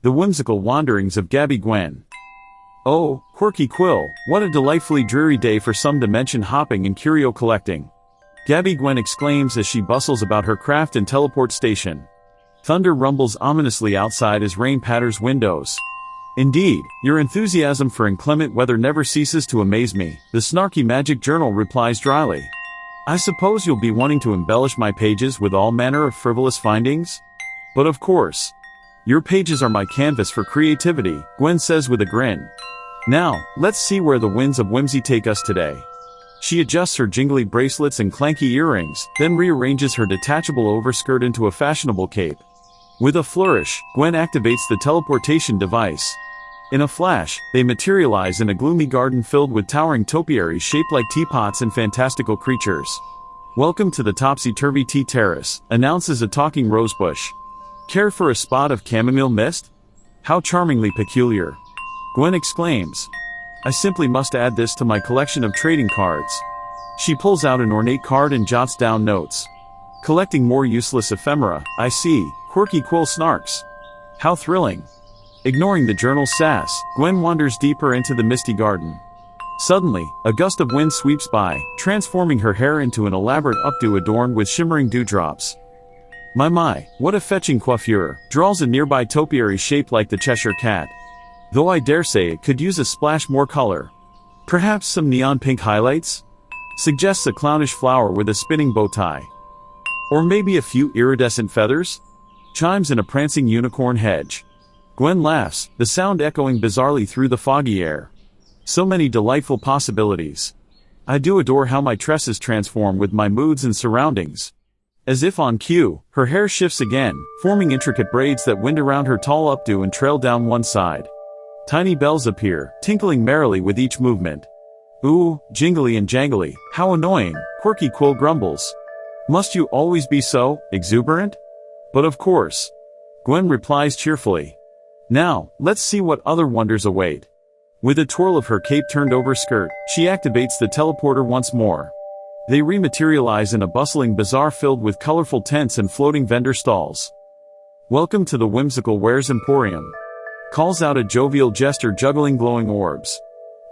The Whimsical Wanderings of Gabby Gwen. Oh, quirky quill, what a delightfully dreary day for some dimension hopping and curio collecting. Gabby Gwen exclaims as she bustles about her craft and teleport station. Thunder rumbles ominously outside as rain patters windows. Indeed, your enthusiasm for inclement weather never ceases to amaze me, the snarky magic journal replies dryly. I suppose you'll be wanting to embellish my pages with all manner of frivolous findings? But of course. Your pages are my canvas for creativity, Gwen says with a grin. Now, let's see where the winds of whimsy take us today. She adjusts her jingly bracelets and clanky earrings, then rearranges her detachable overskirt into a fashionable cape. With a flourish, Gwen activates the teleportation device. In a flash, they materialize in a gloomy garden filled with towering topiaries shaped like teapots and fantastical creatures. Welcome to the topsy-turvy tea terrace, announces a talking rosebush. Care for a spot of chamomile mist? How charmingly peculiar. Gwen exclaims. I simply must add this to my collection of trading cards. She pulls out an ornate card and jots down notes. Collecting more useless ephemera, I see, quirky quill snarks. How thrilling. Ignoring the journal's sass, Gwen wanders deeper into the misty garden. Suddenly, a gust of wind sweeps by, transforming her hair into an elaborate updo adorned with shimmering dewdrops. My, what a fetching coiffure, drawls a nearby topiary shaped like the Cheshire Cat. Though I dare say it could use a splash more color. Perhaps some neon pink highlights? Suggests a clownish flower with a spinning bow tie. Or maybe a few iridescent feathers? Chimes in a prancing unicorn hedge. Gwen laughs, the sound echoing bizarrely through the foggy air. So many delightful possibilities. I do adore how my tresses transform with my moods and surroundings. As if on cue, her hair shifts again, forming intricate braids that wind around her tall updo and trail down one side. Tiny bells appear, tinkling merrily with each movement. Ooh, jingly and jangly, how annoying, quirky quill grumbles. Must you always be so exuberant? But of course. Gwen replies cheerfully. Now, let's see what other wonders await. With a twirl of her cape turned over skirt, she activates the teleporter once more. They rematerialize in a bustling bazaar filled with colorful tents and floating vendor stalls. Welcome to the Whimsical Wares Emporium. Calls out a jovial jester juggling glowing orbs.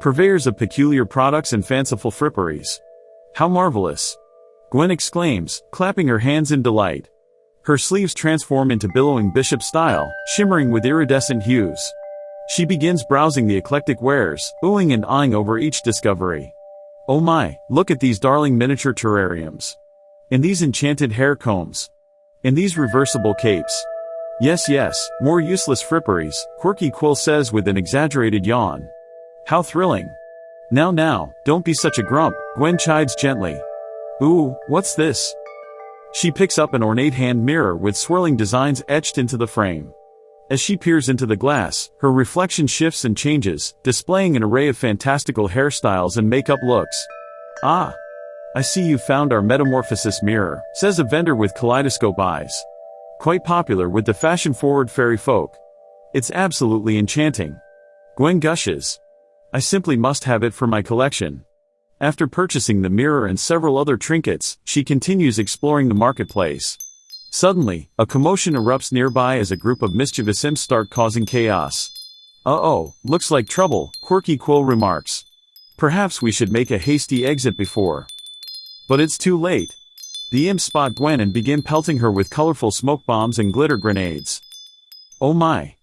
Purveyors of peculiar products and fanciful fripperies. How marvelous! Gwen exclaims, clapping her hands in delight. Her sleeves transform into billowing bishop style, shimmering with iridescent hues. She begins browsing the eclectic wares, oohing and eyeing over each discovery. Oh my, look at these darling miniature terrariums. And these enchanted hair combs. And these reversible capes. Yes, more useless fripperies, quirky quill says with an exaggerated yawn. How thrilling. Now, don't be such a grump, Gwen chides gently. Ooh, what's this? She picks up an ornate hand mirror with swirling designs etched into the frame. As she peers into the glass, her reflection shifts and changes, displaying an array of fantastical hairstyles and makeup looks. Ah! I see you found our metamorphosis mirror, says a vendor with kaleidoscope eyes. Quite popular with the fashion-forward fairy folk. It's absolutely enchanting. Gwen gushes. I simply must have it for my collection. After purchasing the mirror and several other trinkets, she continues exploring the marketplace. Suddenly, a commotion erupts nearby as a group of mischievous imps start causing chaos. Uh-oh, looks like trouble, quirky quill remarks. Perhaps we should make a hasty exit before. But it's too late. The imps spot Gwen and begin pelting her with colorful smoke bombs and glitter grenades. Oh my!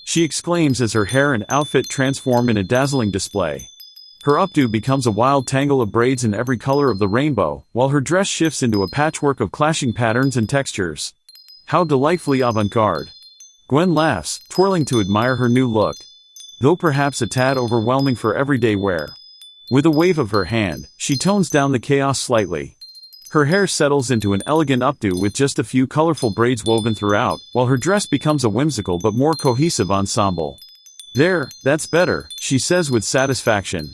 She exclaims as her hair and outfit transform in a dazzling display. Her updo becomes a wild tangle of braids in every color of the rainbow, while her dress shifts into a patchwork of clashing patterns and textures. How delightfully avant-garde. Gwen laughs, twirling to admire her new look. Though perhaps a tad overwhelming for everyday wear. With a wave of her hand, she tones down the chaos slightly. Her hair settles into an elegant updo with just a few colorful braids woven throughout, while her dress becomes a whimsical but more cohesive ensemble. There, that's better, she says with satisfaction.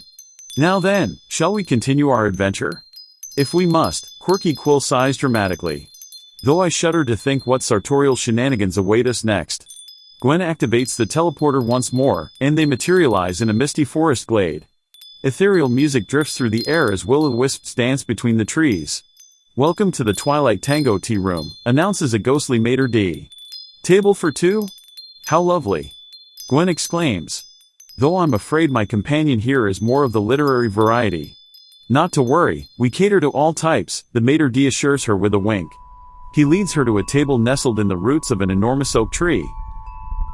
Now then, shall we continue our adventure? If we must, quirky quill sighs dramatically. Though I shudder to think what sartorial shenanigans await us next. Gwen activates the teleporter once more, and they materialize in a misty forest glade. Ethereal music drifts through the air as will-o'-wisps dance between the trees. Welcome to the Twilight Tango Tea Room, announces a ghostly maitre d'. Table for two? How lovely. Gwen exclaims. Though I'm afraid my companion here is more of the literary variety. Not to worry, we cater to all types, the maître d' assures her with a wink. He leads her to a table nestled in the roots of an enormous oak tree.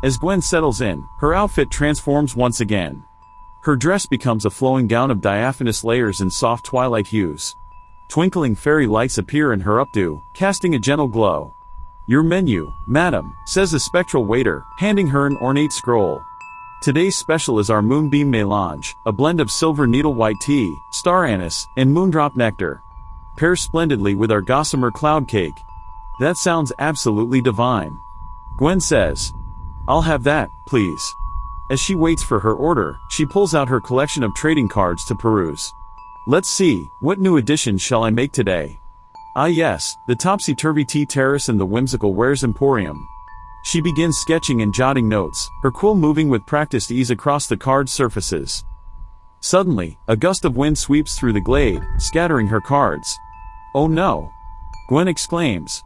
As Gwen settles in, her outfit transforms once again. Her dress becomes a flowing gown of diaphanous layers in soft twilight hues. Twinkling fairy lights appear in her updo, casting a gentle glow. Your menu, madam, says a spectral waiter, handing her an ornate scroll. Today's special is our Moonbeam Mélange, a blend of silver needle white tea, star anise, and moondrop nectar. Pairs splendidly with our gossamer cloud cake. That sounds absolutely divine. Gwen says. I'll have that, please. As she waits for her order, she pulls out her collection of trading cards to peruse. Let's see, what new additions shall I make today? Ah yes, the Topsy-Turvy Tea Terrace and the Whimsical Wares Emporium. She begins sketching and jotting notes, her quill moving with practiced ease across the card surfaces. Suddenly, a gust of wind sweeps through the glade, scattering her cards. Oh no! Gwen exclaims.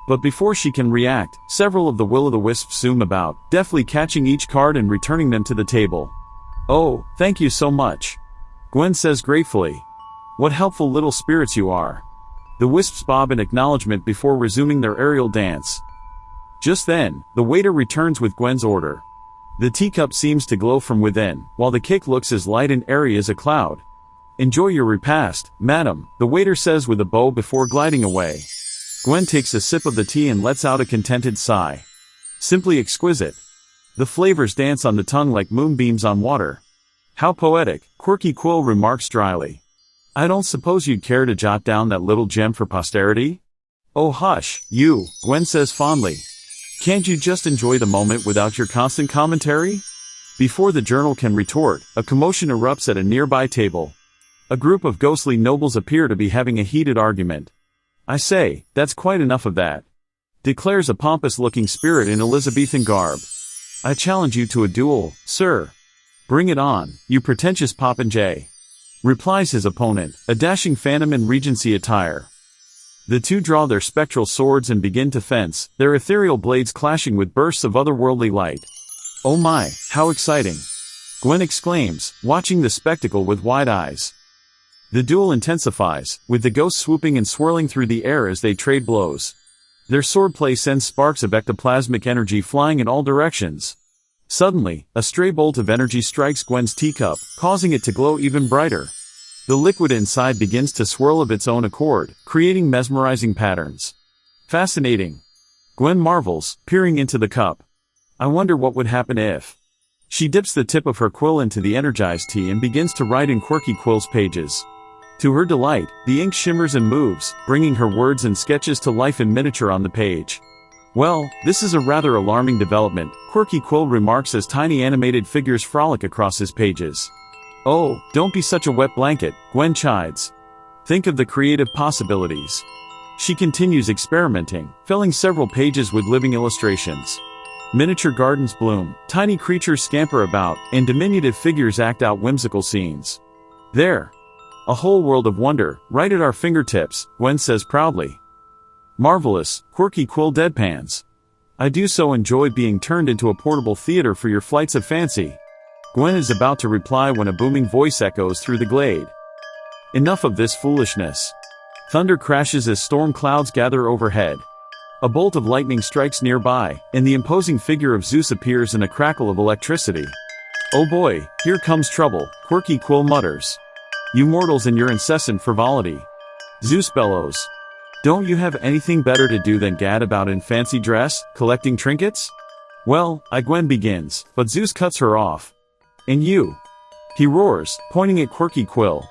But before she can react, several of the will-o'-the-wisps zoom about, deftly catching each card and returning them to the table. Oh, thank you so much. Gwen says gratefully. What helpful little spirits you are. The wisps bob in acknowledgement before resuming their aerial dance. Just then, the waiter returns with Gwen's order. The teacup seems to glow from within, while the cake looks as light and airy as a cloud. Enjoy your repast, madam, the waiter says with a bow before gliding away. Gwen takes a sip of the tea and lets out a contented sigh. Simply exquisite. The flavors dance on the tongue like moonbeams on water. How poetic, Quirky Quill remarks dryly. I don't suppose you'd care to jot down that little gem for posterity? Oh hush, you, Gwen says fondly. Can't you just enjoy the moment without your constant commentary? Before the journal can retort, a commotion erupts at a nearby table. A group of ghostly nobles appear to be having a heated argument. I say, that's quite enough of that, declares a pompous-looking spirit in Elizabethan garb. I challenge you to a duel, sir. Bring it on, you pretentious popinjay, replies his opponent, a dashing phantom in Regency attire. The two draw their spectral swords and begin to fence, their ethereal blades clashing with bursts of otherworldly light. Oh my, how exciting! Gwen exclaims, watching the spectacle with wide eyes. The duel intensifies, with the ghosts swooping and swirling through the air as they trade blows. Their swordplay sends sparks of ectoplasmic energy flying in all directions. Suddenly, a stray bolt of energy strikes Gwen's teacup, causing it to glow even brighter. The liquid inside begins to swirl of its own accord, creating mesmerizing patterns. Fascinating. Gwen marvels, peering into the cup. I wonder what would happen if... She dips the tip of her quill into the energized tea and begins to write in Quirky Quill's pages. To her delight, the ink shimmers and moves, bringing her words and sketches to life in miniature on the page. Well, this is a rather alarming development, Quirky Quill remarks as tiny animated figures frolic across his pages. Oh, don't be such a wet blanket, Gwen chides. Think of the creative possibilities. She continues experimenting, filling several pages with living illustrations. Miniature gardens bloom, tiny creatures scamper about, and diminutive figures act out whimsical scenes. There! A whole world of wonder, right at our fingertips, Gwen says proudly. Marvelous, Quirky Quill deadpans. I do so enjoy being turned into a portable theater for your flights of fancy. Gwen is about to reply when a booming voice echoes through the glade. Enough of this foolishness. Thunder crashes as storm clouds gather overhead. A bolt of lightning strikes nearby, and the imposing figure of Zeus appears in a crackle of electricity. Oh boy, here comes trouble, Quirky Quill mutters. You mortals and your incessant frivolity. Zeus bellows. Don't you have anything better to do than gad about in fancy dress, collecting trinkets? Well, Gwen begins, but Zeus cuts her off. And you? He roars, pointing at Quirky Quill.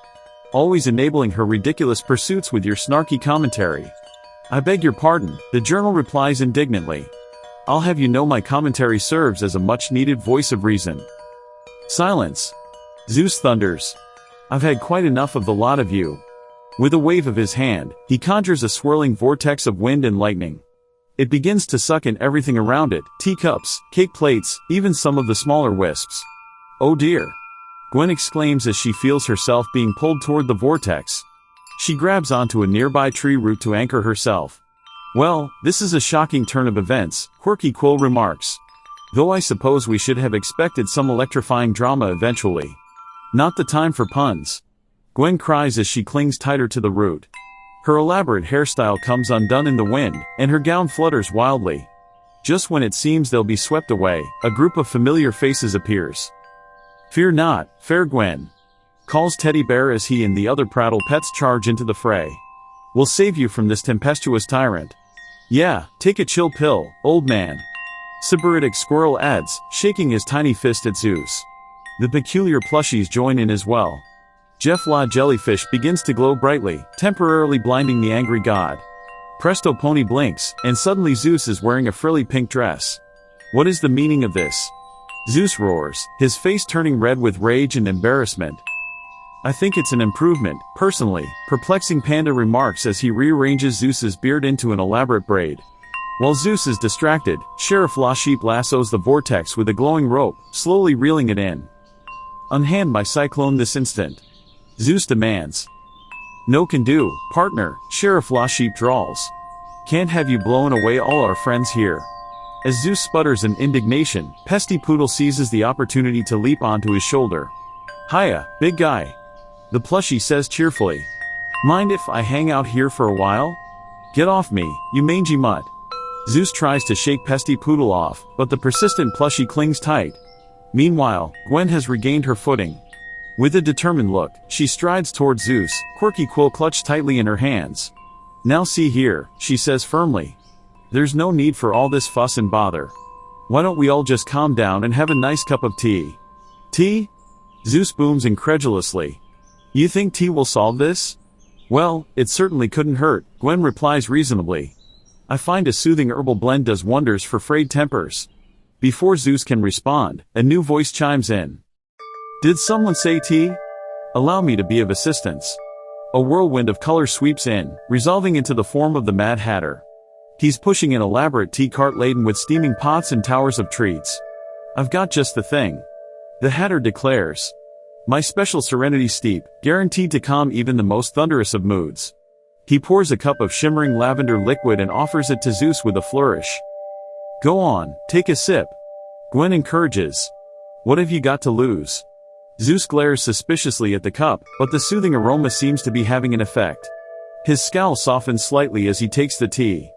Always enabling her ridiculous pursuits with your snarky commentary. I beg your pardon, the journal replies indignantly. I'll have you know my commentary serves as a much-needed voice of reason. Silence. Zeus thunders. I've had quite enough of the lot of you. With a wave of his hand, he conjures a swirling vortex of wind and lightning. It begins to suck in everything around it, teacups, cake plates, even some of the smaller wisps. Oh dear! Gwen exclaims as she feels herself being pulled toward the vortex. She grabs onto a nearby tree root to anchor herself. Well, this is a shocking turn of events, Quirky Quill remarks. Though I suppose we should have expected some electrifying drama eventually. Not the time for puns. Gwen cries as she clings tighter to the root. Her elaborate hairstyle comes undone in the wind, and her gown flutters wildly. Just when it seems they'll be swept away, a group of familiar faces appears. "Fear not, fair Gwen," calls Teddy Bear as he and the other prattle pets charge into the fray. "We'll save you from this tempestuous tyrant." "Yeah, take a chill pill, old man," Sybaritic Squirrel adds, shaking his tiny fist at Zeus. The peculiar plushies join in as well. Jeff La Jellyfish begins to glow brightly, temporarily blinding the angry god. Presto Pony blinks, and suddenly Zeus is wearing a frilly pink dress. What is the meaning of this? Zeus roars, his face turning red with rage and embarrassment. "I think it's an improvement, personally," Perplexing Panda remarks as he rearranges Zeus's beard into an elaborate braid. While Zeus is distracted, Sheriff La Sheep lassos the vortex with a glowing rope, slowly reeling it in. "Unhand my cyclone this instant," Zeus demands. "No can do, partner," Sheriff La Sheep drawls. "Can't have you blown away all our friends here." As Zeus sputters in indignation, Pesty Poodle seizes the opportunity to leap onto his shoulder. "Hiya, big guy," the plushie says cheerfully. "Mind if I hang out here for a while?" "Get off me, you mangy mutt." Zeus tries to shake Pesty Poodle off, but the persistent plushie clings tight. Meanwhile, Gwen has regained her footing. With a determined look, she strides toward Zeus, Quirky Quill clutched tightly in her hands. "Now see here," she says firmly. "There's no need for all this fuss and bother. Why don't we all just calm down and have a nice cup of tea?" "Tea?" Zeus booms incredulously. "You think tea will solve this?" "Well, it certainly couldn't hurt," Gwen replies reasonably. "I find a soothing herbal blend does wonders for frayed tempers." Before Zeus can respond, a new voice chimes in. "Did someone say tea? Allow me to be of assistance." A whirlwind of color sweeps in, resolving into the form of the Mad Hatter. He's pushing an elaborate tea cart laden with steaming pots and towers of treats. "I've got just the thing," the Hatter declares. "My special serenity steep, guaranteed to calm even the most thunderous of moods." He pours a cup of shimmering lavender liquid and offers it to Zeus with a flourish. "Go on, take a sip," Gwen encourages. "What have you got to lose?" Zeus glares suspiciously at the cup, but the soothing aroma seems to be having an effect. His scowl softens slightly as he takes the tea.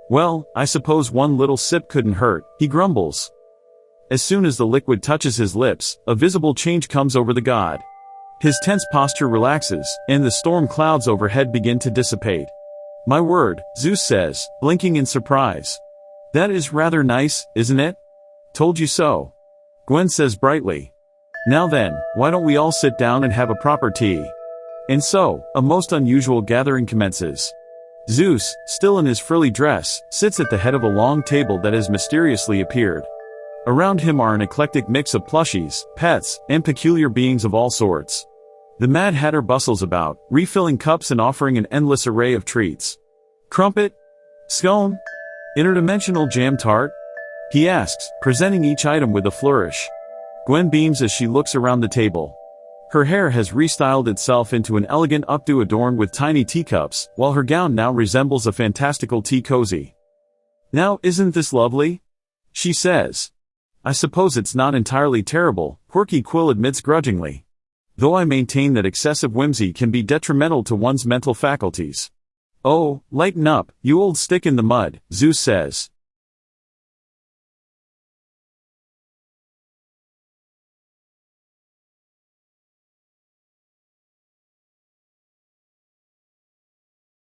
"Well, I suppose one little sip couldn't hurt," he grumbles. As soon as the liquid touches his lips, a visible change comes over the god. His tense posture relaxes, and the storm clouds overhead begin to dissipate. "My word," Zeus says, blinking in surprise. "That is rather nice, isn't it?" "Told you so," Gwen says brightly. "Now then, why don't we all sit down and have a proper tea?" And so, a most unusual gathering commences. Zeus, still in his frilly dress, sits at the head of a long table that has mysteriously appeared. Around him are an eclectic mix of plushies, pets, and peculiar beings of all sorts. The Mad Hatter bustles about, refilling cups and offering an endless array of treats. "Crumpet? Scone? Interdimensional jam tart?" he asks, presenting each item with a flourish. Gwen beams as she looks around the table. Her hair has restyled itself into an elegant updo adorned with tiny teacups, while her gown now resembles a fantastical tea cozy. "Now isn't this lovely?" she says. "I suppose it's not entirely terrible," Quirky Quill admits grudgingly. "Though I maintain that excessive whimsy can be detrimental to one's mental faculties." "Oh, lighten up, you old stick in the mud," Zeus says.